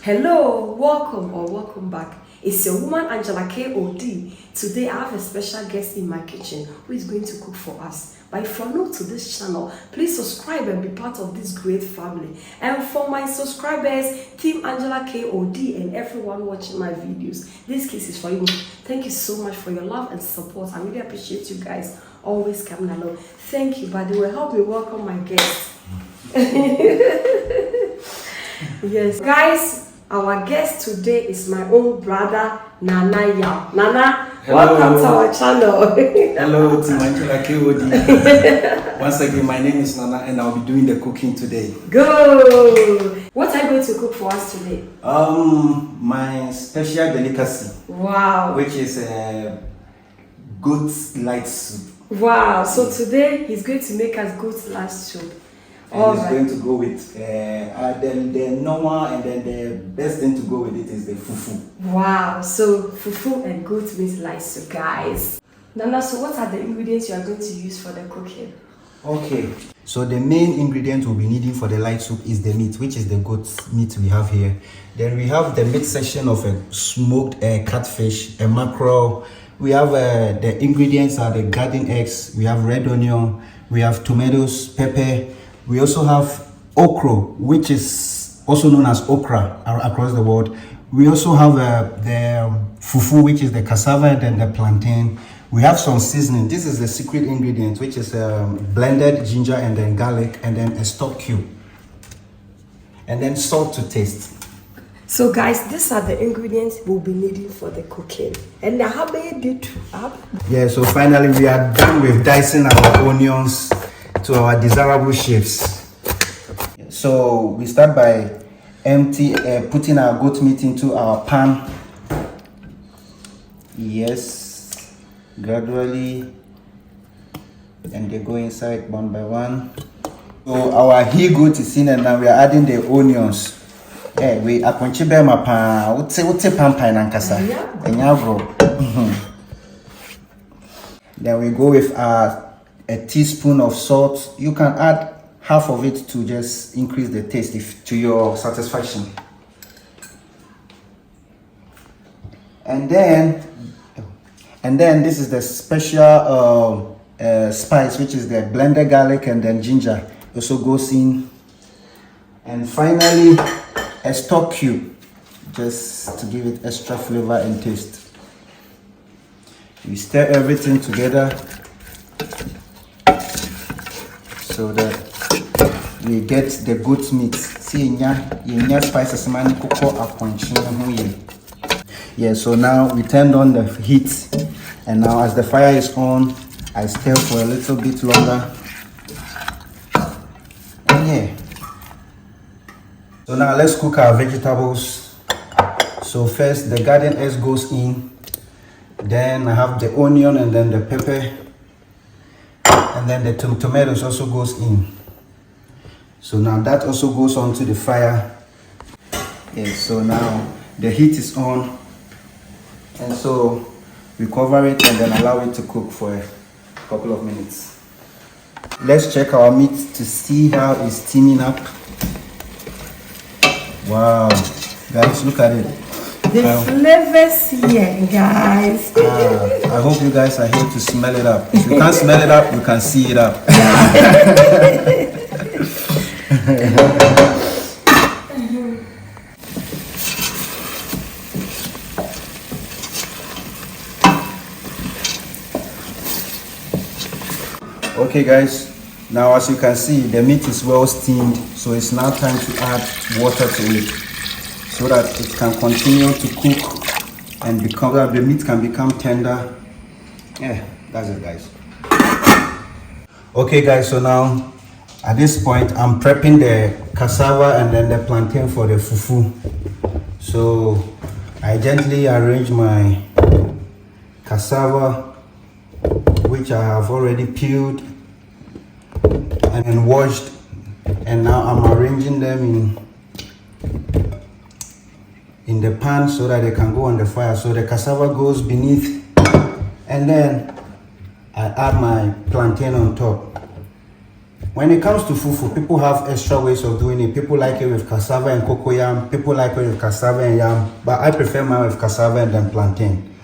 Hello, welcome or welcome back. It's your woman Angela KOD. Today I have a special guest in my kitchen who is going to cook for us. But if you're new to this channel, please subscribe and be part of this great family. And for my subscribers, Team Angela KOD and everyone watching my videos, this case is for you. Thank you so much for your love and support. I really appreciate you guys always coming along. Thank you. By the way, help me welcome my guest. Yes, guys. Our guest today is my own brother, Nana Yao. Nana, hello. Welcome to our channel. Hello, Team Angela KOD. Once again, my name is Nana and I'll be doing the cooking today. Go! What are you going to cook for us today? My special delicacy. Wow. Which is a goat light soup. Wow, so today he's going to make us goat light soup. And it's going to go with the normal, and then the best thing to go with it is the fufu. Wow, so fufu and goat meat light soup, guys. Nana, so what are the ingredients you are going to use for the cooking? Okay, so the main ingredient we'll be needing for the light soup is the meat, which is the goat meat we have here. Then we have the meat section of a smoked catfish, a mackerel. We have the ingredients are the garden eggs, we have red onion, we have tomatoes, pepper. We also have okra, which is also known as okra across the world. We also have the fufu, which is the cassava, and then the plantain. We have some seasoning. This is the secret ingredient, which is blended ginger and then garlic and then a stock cube. And then salt to taste. So guys, these are the ingredients we'll be needing for the cooking. And now how many did you have? Yeah, so finally we are done with dicing our onions to our desirable shapes. So we start by putting our goat meat into our pan. Yes, gradually, and they go inside one by one. So our he goat is in, and now we are adding the onions. We are going to be my pan. What's pan and kasa? Then we go with a teaspoon of salt. You can add half of it to just increase the taste to your satisfaction. And then this is the special spice, which is the blended garlic and then ginger. Also goes in. And finally, a stock cube, just to give it extra flavor and taste. You stir everything together so that we get the goat meat. See, spices man cocoa aponchi. Yeah, so now we turned on the heat, and now as the fire is on, I stir for a little bit longer. And yeah. So now let's cook our vegetables. So first the garden eggs goes in. Then I have the onion and then the pepper. And then the tomatoes also goes in. So now that also goes onto the fire. Yeah, so now the heat is on. And so we cover it and then allow it to cook for a couple of minutes. Let's check our meat to see how it's steaming up. Wow, guys, look at it. The flavors here, guys. I hope you guys are here to smell it up. If you can't smell it up, you can see it up. Okay, guys. Now, as you can see, the meat is well steamed, so it's now time to add water to it, so that it can continue to cook and the meat can become tender. Yeah, that's it, guys. Okay, guys, so now at this point I'm prepping the cassava and then the plantain for the fufu. So I gently arrange my cassava, which I have already peeled and washed, and now I'm arranging them in the pan so that they can go on the fire. So the cassava goes beneath, and then I add my plantain on top. When it comes to fufu, people have extra ways of doing it. People like it with cassava and cocoyam. People like it with cassava and yam. But I prefer mine with cassava and then plantain.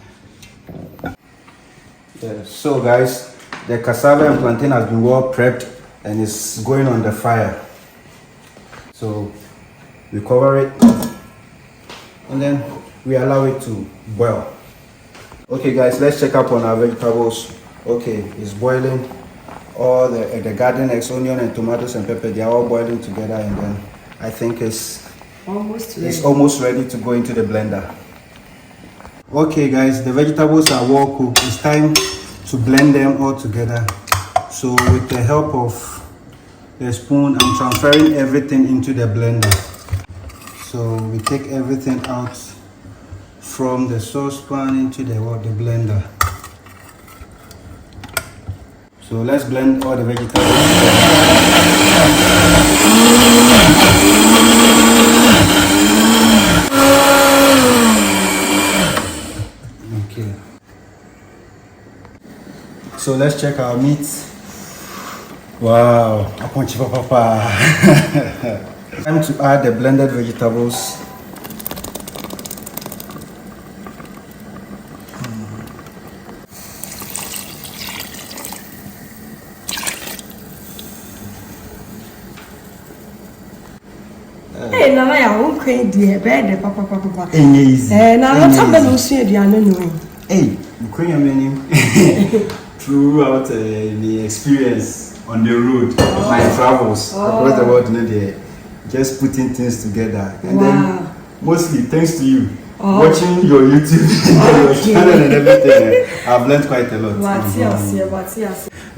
Yeah. So guys, the cassava and plantain has been well prepped and it's going on the fire. So we cover it and then we allow it to boil. Okay guys, let's check up on our vegetables. Okay, it's boiling. All the garden eggs, onion and tomatoes and pepper, they are all boiling together, and then I think it's almost ready to go into the blender. Okay guys, the vegetables are well cooked. It's time to blend them all together. So with the help of the spoon, I'm transferring everything into the blender. So we take everything out from the saucepan into the blender. So let's blend all the vegetables together. Okay. So let's check our meat. Wow, papa. Time to add the blended vegetables. Hey, now I won't create the bed, papa. Easy. Now let's have a see the unknown. Hey, throughout the experience on the road, my travels across the world, just putting things together, and then mostly thanks to you watching your YouTube, your channel and everything. I've learned quite a lot.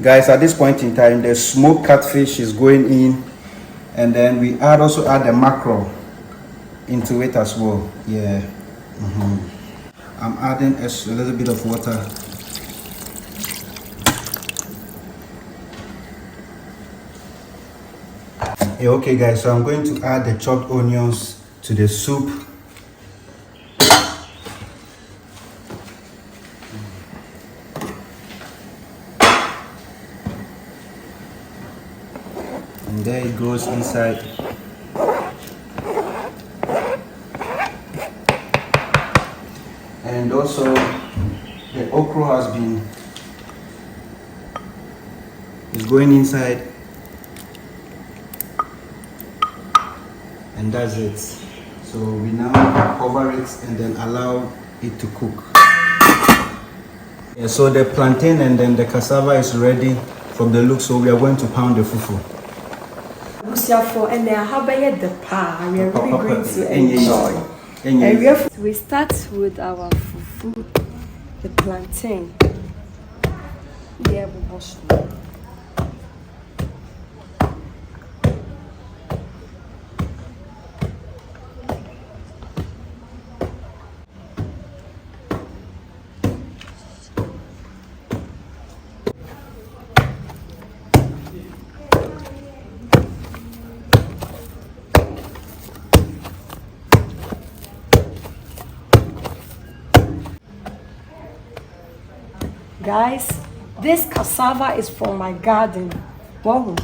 Guys, at this point in time, the smoked catfish is going in, and then we also add the mackerel into it as well. Yeah. I'm adding a little bit of water. Yeah, okay guys, so I'm going to add the chopped onions to the soup. And there it goes inside. And also the okra is going inside. And that's it. So we now cover it and then allow it to cook. Yeah, so the plantain and then the cassava is ready from the look, so we are going to pound the fufu. And then how about the pie? We are really going to enjoy. We start with our fufu, the plantain. Yeah, we wash it. Guys, this cassava is from my garden. Wow,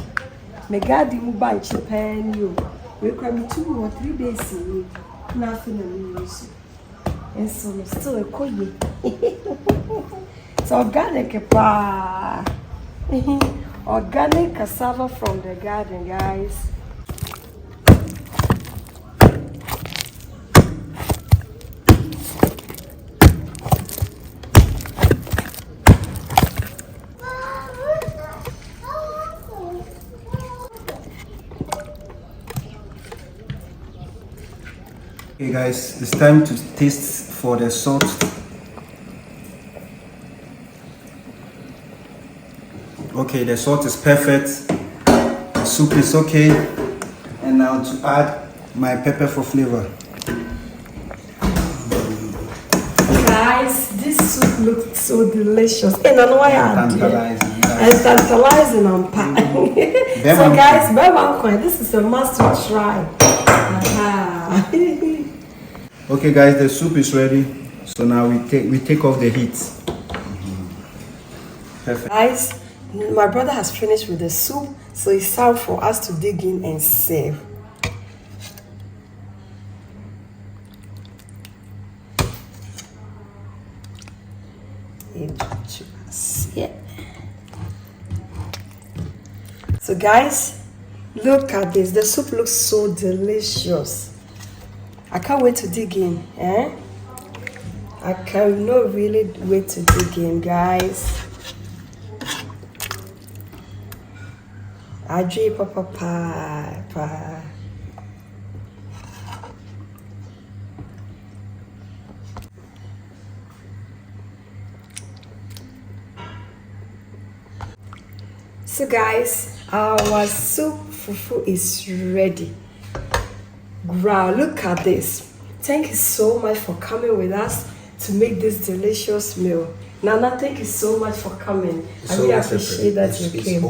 my garden bunch pen you. We come 2 or 3 days in nothing amusing. And so still a coy. So organic pa. Organic cassava from the garden, guys. Okay guys, it's time to taste for the salt. Okay, the salt is perfect. The soup is okay. And now to add my pepper for flavor. Guys, this soup looks so delicious. And I know I am tantalizing on pie. So guys, this is a must to try. Okay guys, the soup is ready. So now we take off the heat. Perfect. Guys, My brother has finished with the soup, so it's time for us to dig in and serve. Yeah. So guys, look at this. The soup looks so delicious. I can't wait to dig in. I cannot really wait to dig in, guys. Adri papa. So guys, our soup fufu is ready. Wow, look at this. Thank you so much for coming with us to make this delicious meal. Nana, thank you so much for coming. I really appreciate that you came.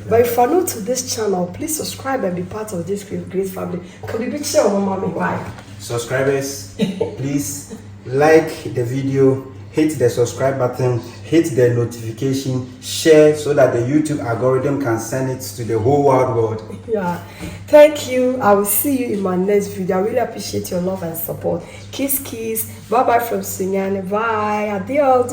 But if you're new to this channel, please subscribe and be part of this great family. Can we be sure, Mama, why? Subscribers, please like the video, hit the subscribe button, hit the notification, share so that the YouTube algorithm can send it to the whole wide world. Yeah, thank you. I will see you in my next video. I really appreciate your love and support. Kiss. Bye bye from Sunyani. Bye. Adios.